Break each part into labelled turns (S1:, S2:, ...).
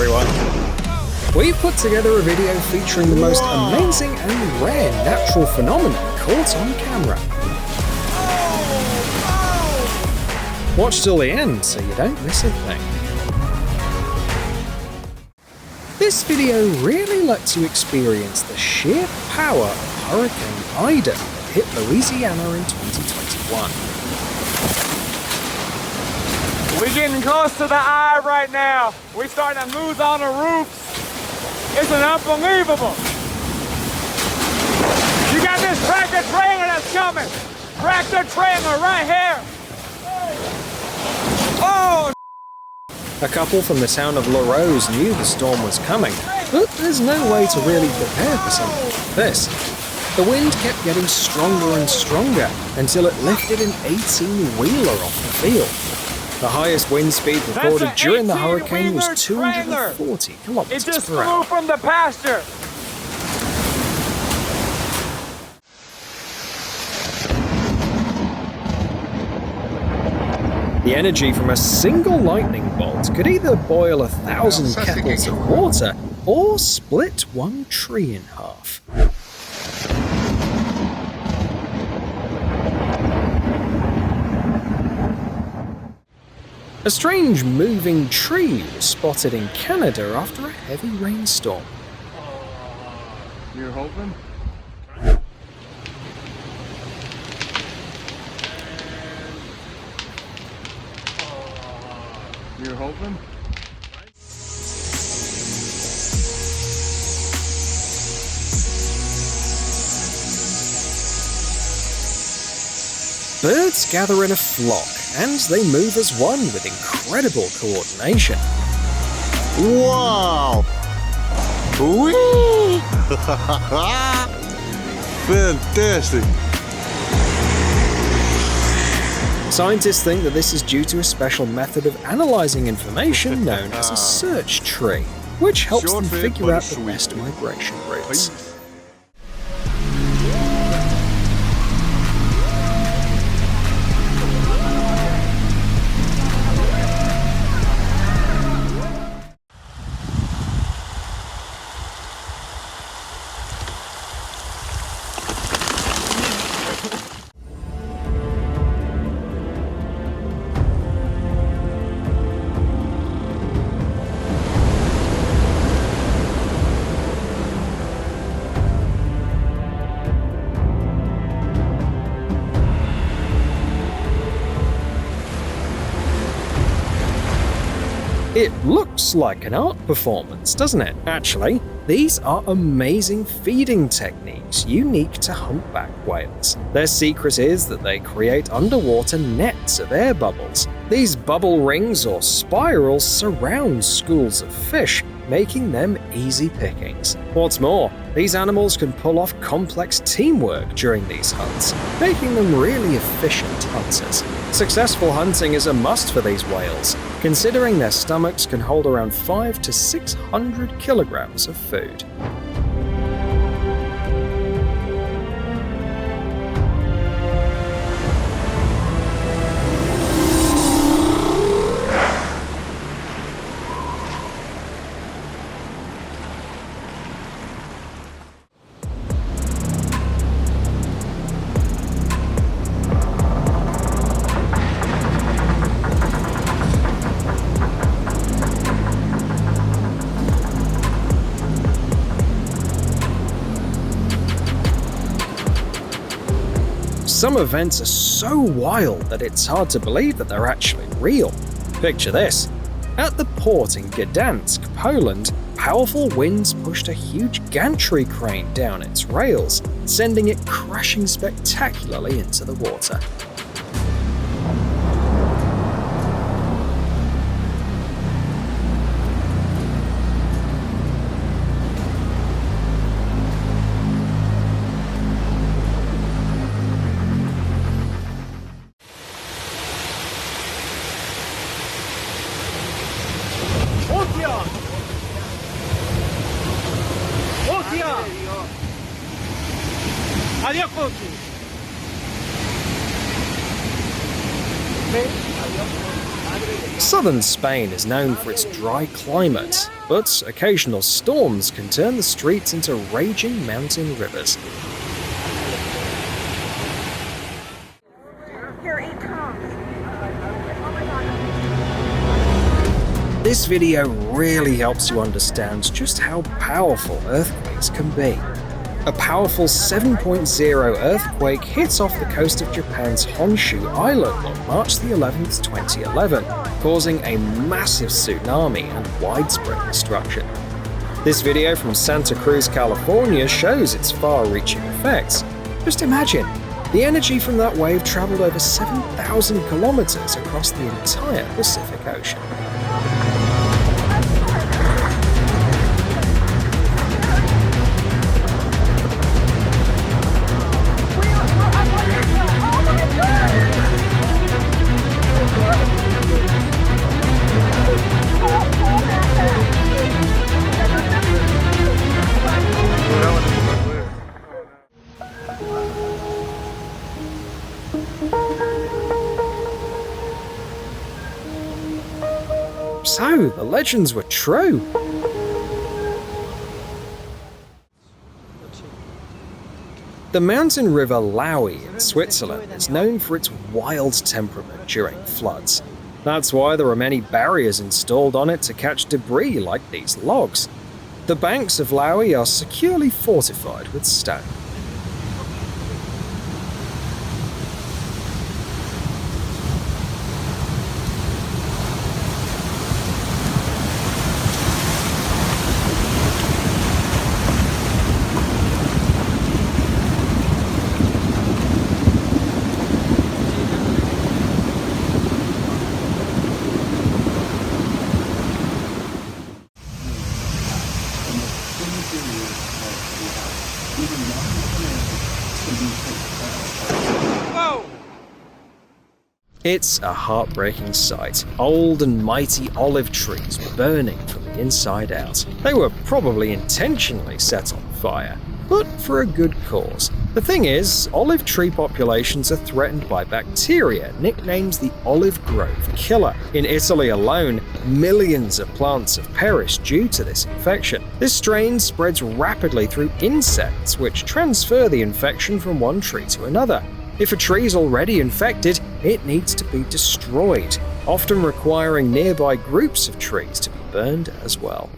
S1: everyone! We've put together a video featuring the most amazing and rare natural phenomenon caught on camera. Watch till the end so you don't miss a thing. This video really lets you experience the sheer power of Hurricane Ida that hit Louisiana in 2021.
S2: We're getting close to the eye right now. We're starting to lose on the roofs. It's unbelievable. You got this tractor trailer that's coming. Tractor trailer right here. Oh!
S1: A couple from the town of La Rose knew the storm was coming, but there's no way to really prepare for something like this. The wind kept getting stronger and stronger until it lifted an 18-wheeler off the field. The highest wind speed recorded during the hurricane was 240 kilometers
S2: It just
S1: per hour.
S2: flew from the pasture.
S1: The energy from a single lightning bolt could either boil 1,000 kettles of water or split one tree in half. A strange moving tree was spotted in Canada after a heavy rainstorm.
S2: You're hoping? You're hoping?
S1: Birds gather in a flock, and they move as one with incredible coordination.
S3: Wow! Whee! Fantastic!
S1: Scientists think that this is due to a special method of analyzing information known as a search tree, which helps them figure out the best migration routes. It looks like an art performance, doesn't it? Actually, these are amazing feeding techniques unique to humpback whales. Their secret is that they create underwater nets of air bubbles. These bubble rings or spirals surround schools of fish, making them easy pickings. What's more, these animals can pull off complex teamwork during these hunts, making them really efficient hunters. Successful hunting is a must for these whales, considering their stomachs can hold around 500 to 600 kilograms of food. Some events are so wild that it's hard to believe that they're actually real. Picture this. At the port in Gdansk, Poland, powerful winds pushed a huge gantry crane down its rails, sending it crashing spectacularly into the water. Southern Spain is known for its dry climate, but occasional storms can turn the streets into raging mountain rivers. This video really helps you understand just how powerful earthquakes can be. A powerful 7.0 earthquake hit off the coast of Japan's Honshu Island on March the 11th, 2011, causing a massive tsunami and widespread destruction. This video from Santa Cruz, California shows its far-reaching effects. Just imagine, the energy from that wave traveled over 7,000 kilometers across the entire Pacific Ocean. So, the legends were true. The mountain river Lowy in Switzerland is known for its wild temperament during floods. That's why there are many barriers installed on it to catch debris like these logs. The banks of Lowy are securely fortified with stone. It's a heartbreaking sight. Old and mighty olive trees burning from the inside out. They were probably intentionally set on fire, but for a good cause. The thing is, olive tree populations are threatened by bacteria nicknamed the olive grove killer. In Italy alone, millions of plants have perished due to this infection. This strain spreads rapidly through insects, which transfer the infection from one tree to another. If a tree is already infected, it needs to be destroyed, often requiring nearby groups of trees to be burned as well.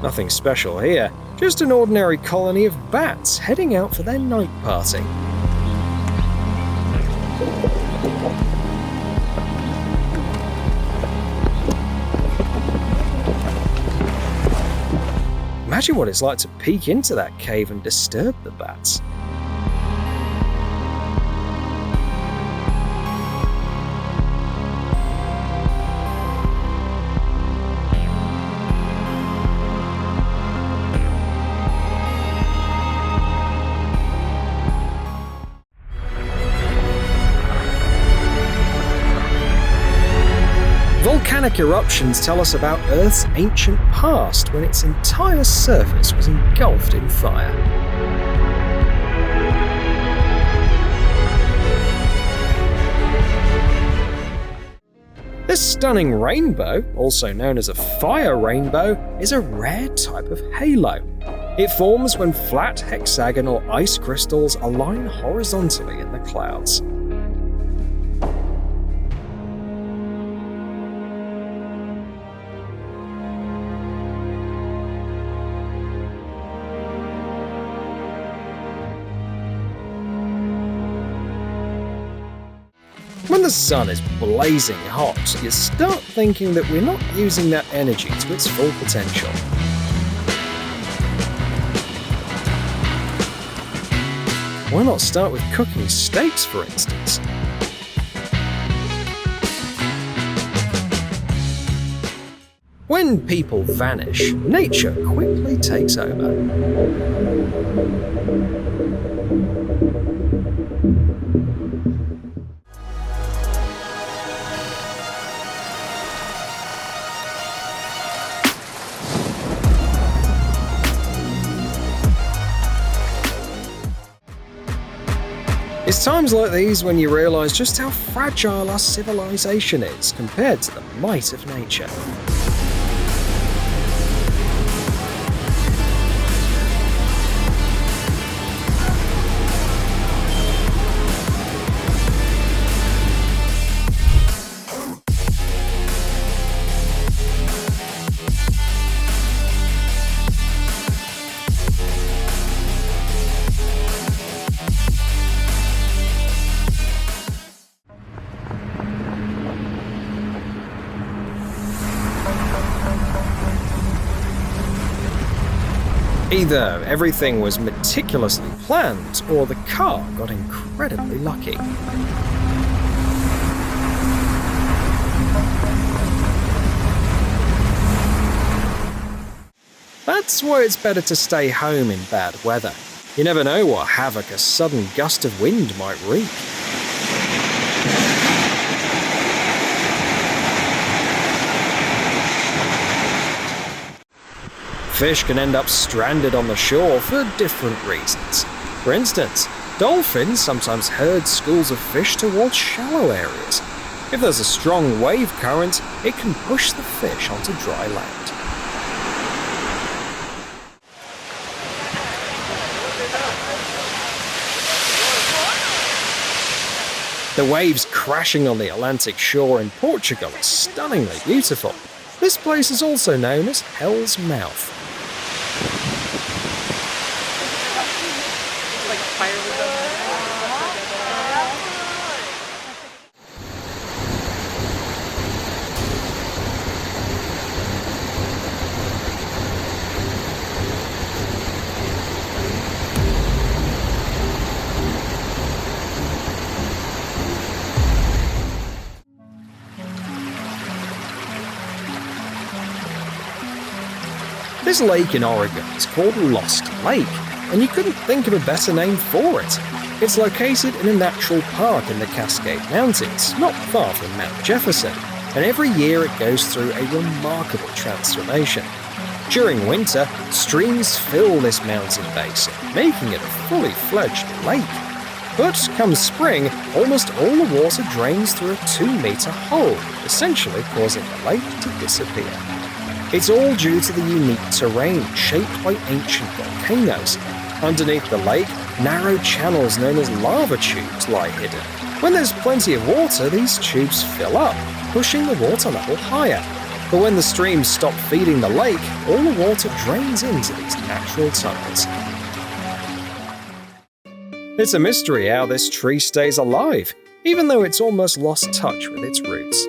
S1: Nothing special here, just an ordinary colony of bats heading out for their night party. Imagine what it's like to peek into that cave and disturb the bats. Volcanic eruptions tell us about Earth's ancient past when its entire surface was engulfed in fire. This stunning rainbow, also known as a fire rainbow, is a rare type of halo. It forms when flat hexagonal ice crystals align horizontally in the clouds. When the sun is blazing hot, you start thinking that we're not using that energy to its full potential. Why not start with cooking steaks, for instance? When people vanish, nature quickly takes over. times like these when you realize just how fragile our civilization is compared to the might of nature. Either everything was meticulously planned, or the car got incredibly lucky. That's why it's better to stay home in bad weather. You never know what havoc a sudden gust of wind might wreak. Fish can end up stranded on the shore for different reasons. For instance, dolphins sometimes herd schools of fish towards shallow areas. If there's a strong wave current, it can push the fish onto dry land. The waves crashing on the Atlantic shore in Portugal are stunningly beautiful. This place is also known as Hell's Mouth. This lake in Oregon is called Lost Lake, and you couldn't think of a better name for it. It's located in a natural park in the Cascade Mountains, not far from Mount Jefferson, and every year it goes through a remarkable transformation. During winter, streams fill this mountain basin, making it a fully fledged lake. But come spring, almost all the water drains through a 2-meter hole, essentially causing the lake to disappear. It's all due to the unique terrain shaped by ancient volcanoes. Underneath the lake, narrow channels known as lava tubes lie hidden. When there's plenty of water, these tubes fill up, pushing the water level higher. But when the streams stop feeding the lake, all the water drains into these natural tunnels. It's a mystery how this tree stays alive, even though it's almost lost touch with its roots.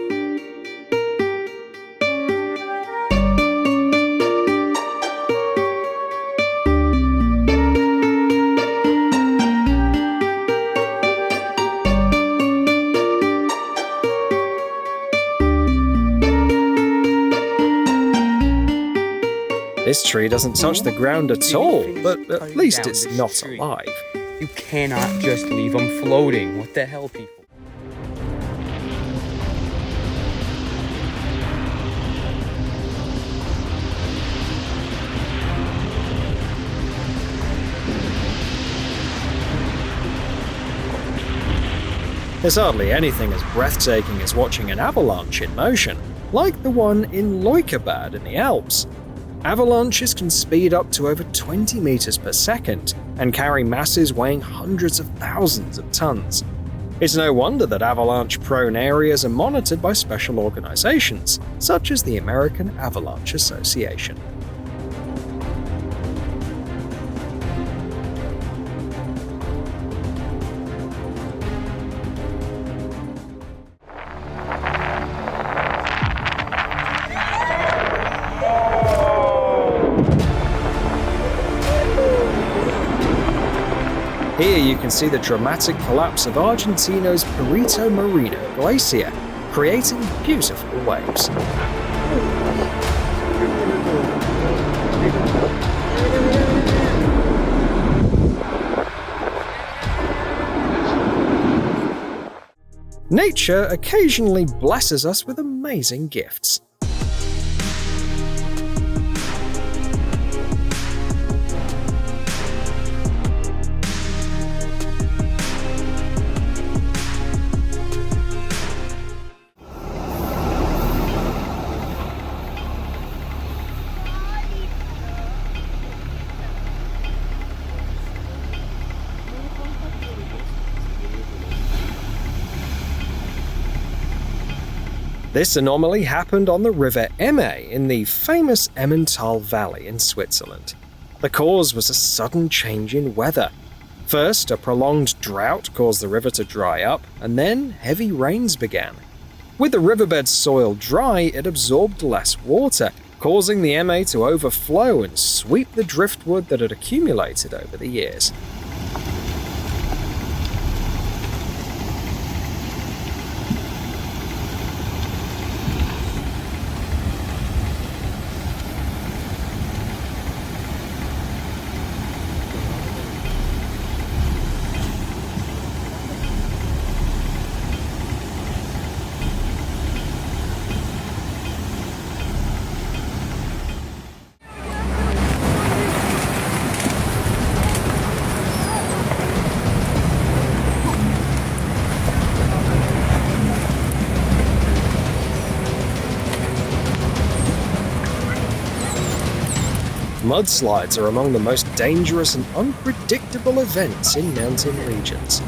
S1: This tree doesn't touch the ground at all, but at least it's not alive.
S3: You cannot just leave them floating. What the hell, people?
S1: There's hardly anything as breathtaking as watching an avalanche in motion, like the one in Leukerbad in the Alps. Avalanches can speed up to over 20 meters per second and carry masses weighing hundreds of thousands of tons. It's no wonder that avalanche-prone areas are monitored by special organizations, such as the American Avalanche Association. Here you can see the dramatic collapse of Argentina's Perito Moreno Glacier, creating beautiful waves. Nature occasionally blesses us with amazing gifts. This anomaly happened on the river Emme in the famous Emmental Valley in Switzerland. The cause was a sudden change in weather. First, a prolonged drought caused the river to dry up, and then heavy rains began. With the riverbed's soil dry, it absorbed less water, causing the Emme to overflow and sweep the driftwood that had accumulated over the years. Mudslides are among the most dangerous and unpredictable events in mountain regions.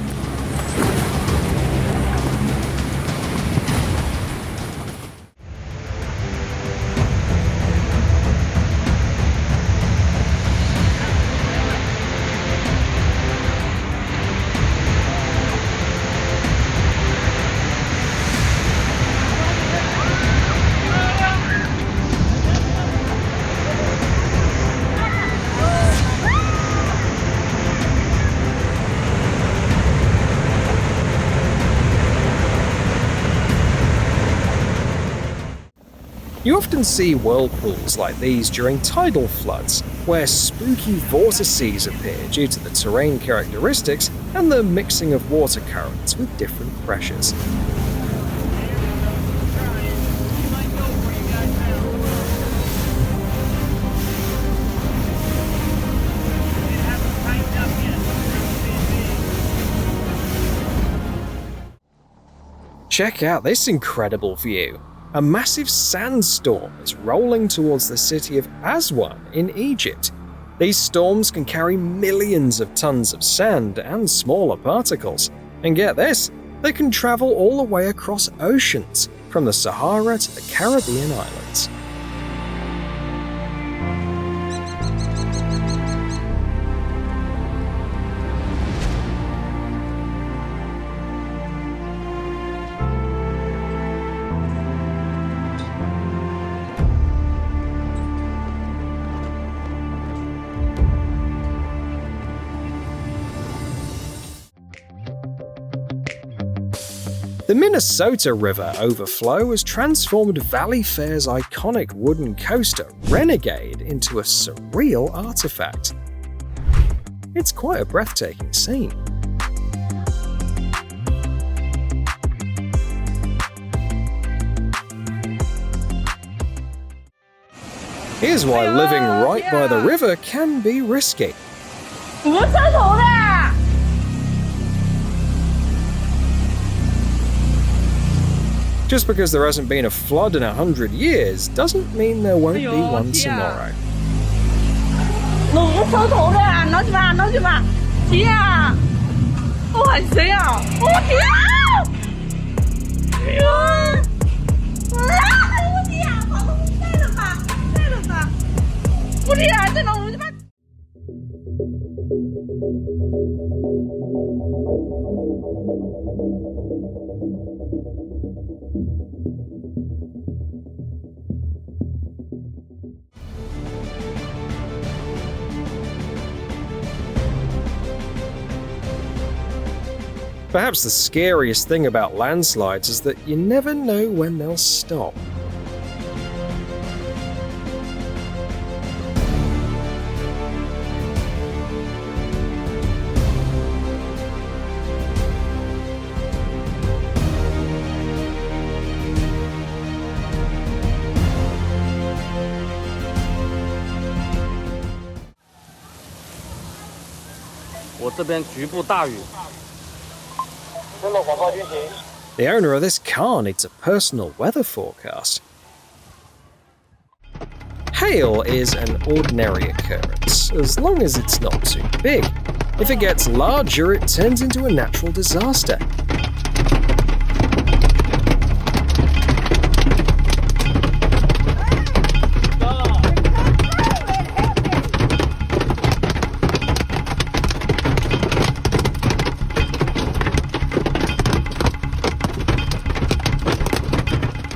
S1: You often see whirlpools like these during tidal floods, where spooky vortices appear due to the terrain characteristics and the mixing of water currents with different pressures. Check out this incredible view. A massive sandstorm is rolling towards the city of Aswan in Egypt. These storms can carry millions of tons of sand and smaller particles. And get this, they can travel all the way across oceans, from the Sahara to the Caribbean islands. The Minnesota River overflow has transformed Valleyfair's iconic wooden coaster, Renegade, into a surreal artifact. It's quite a breathtaking scene. Here's why living right by the river can be risky. Just because there hasn't been a flood in 100 years doesn't mean there won't be one tomorrow. Perhaps the scariest thing about landslides is that you never know when they'll stop. The owner of this car needs a personal weather forecast. Hail is an ordinary occurrence, as long as it's not too big. If it gets larger, it turns into a natural disaster.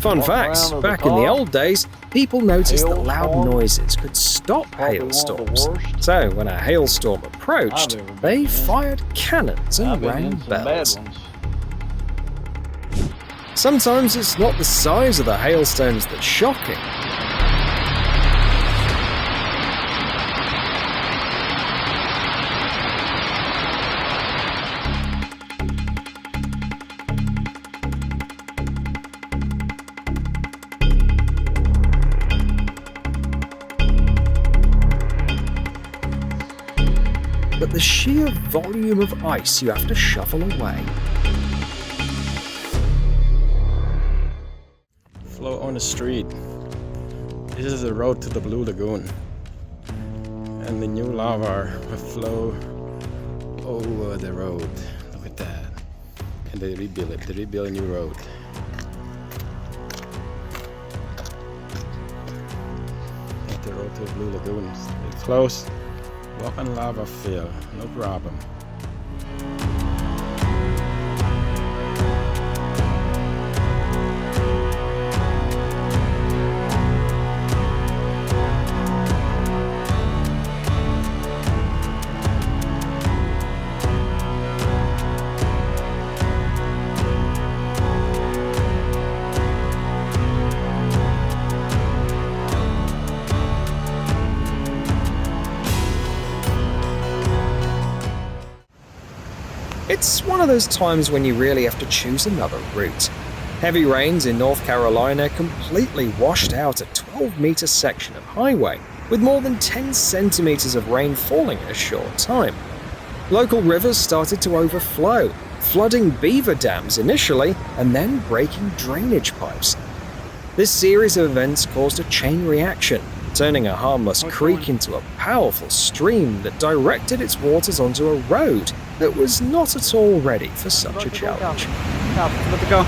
S1: Fun facts, back in the old days, people noticed that loud noises could stop hailstorms. So when a hailstorm approached, they fired cannons and rang bells. Sometimes it's not the size of the hailstones that's shocking. But the sheer volume of ice you have to shuffle away.
S4: Flow on the street. This is the road to the Blue Lagoon. And the new lava will flow over the road. Look at that. And they rebuild it. They rebuild a new road. That's the road to the Blue Lagoon. It's close. Walk on lava field, no problem.
S1: It's one of those times when you really have to choose another route. Heavy rains in North Carolina completely washed out a 12-meter section of highway, with more than 10 centimeters of rain falling in a short time. Local rivers started to overflow, flooding beaver dams initially, and then breaking drainage pipes. This series of events caused a chain reaction, turning a harmless creek into a powerful stream that directed its waters onto a road that was not at all ready for such a challenge.
S2: Let it go.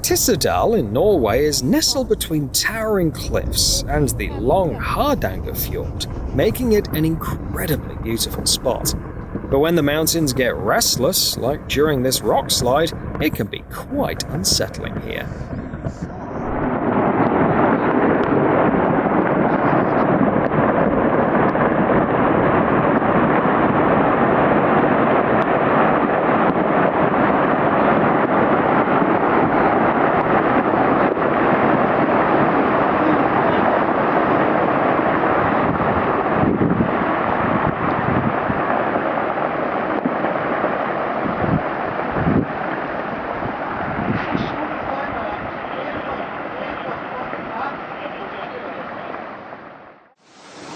S1: Tyssedal in Norway is nestled between towering cliffs and the long Hardangerfjord, making it an incredibly beautiful spot. But when the mountains get restless, like during this rock slide, it can be quite unsettling here.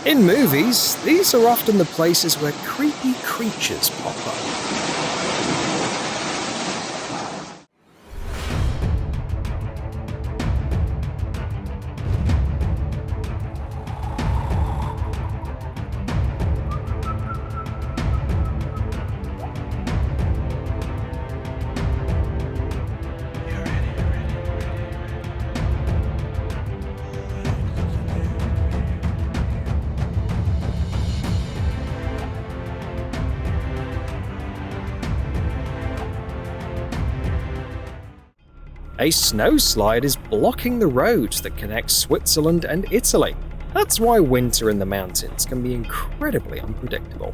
S1: In movies, these are often the places where creepy creatures pop up. A snowslide is blocking the road that connects Switzerland and Italy. That's why winter in the mountains can be incredibly unpredictable.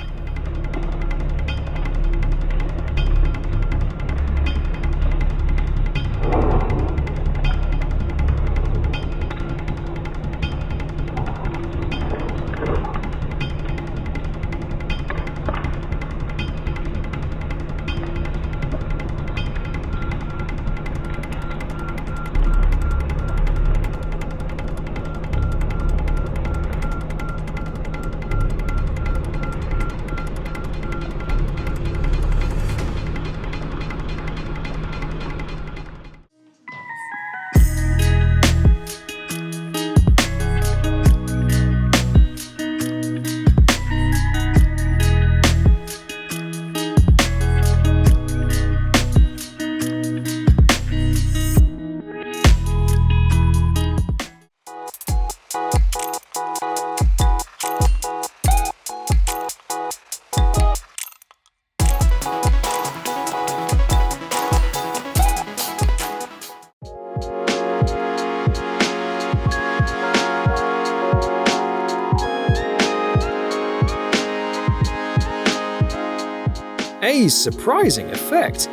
S1: a surprising effect.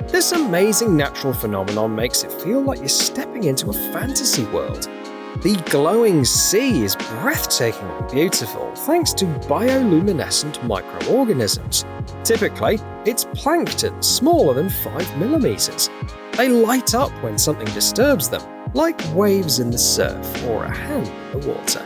S1: This amazing natural phenomenon makes it feel like you're stepping into a fantasy world. The glowing sea is breathtakingly beautiful thanks to bioluminescent microorganisms. Typically, it's plankton smaller than 5 millimeters. They light up when something disturbs them, like waves in the surf or a hand in the water.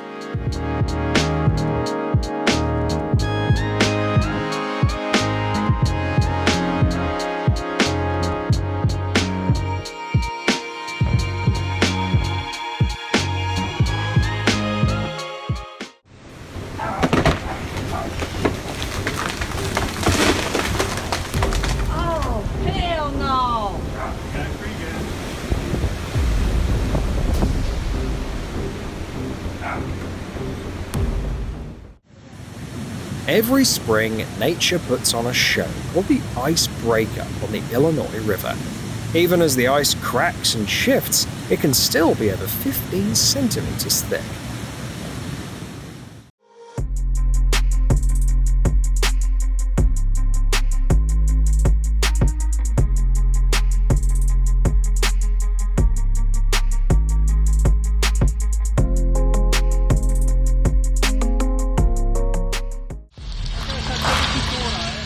S1: Every spring, nature puts on a show called the Ice Breakup on the Illinois River. Even as the ice cracks and shifts, it can still be over 15 centimeters thick.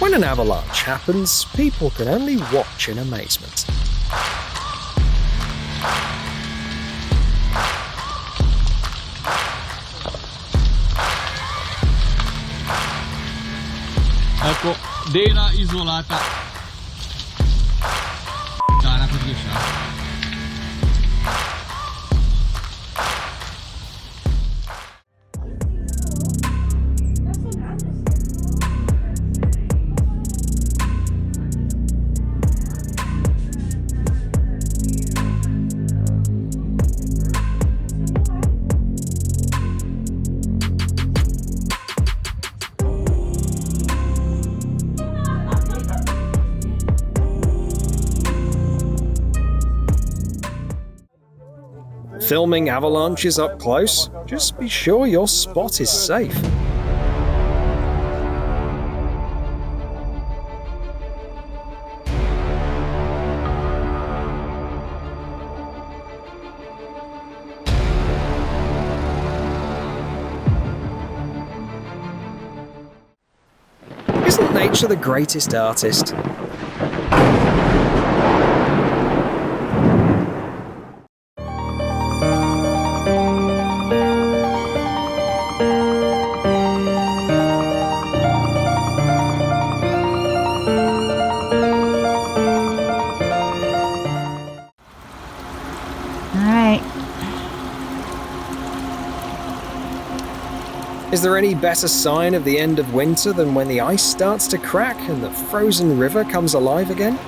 S1: When an avalanche happens, people can only watch in amazement.
S5: Ecco, dena isolata. Cara per
S1: Filming avalanches up close? Just be sure your spot is safe. Isn't nature the greatest artist? Is there any better sign of the end of winter than when the ice starts to crack and the frozen river comes alive again?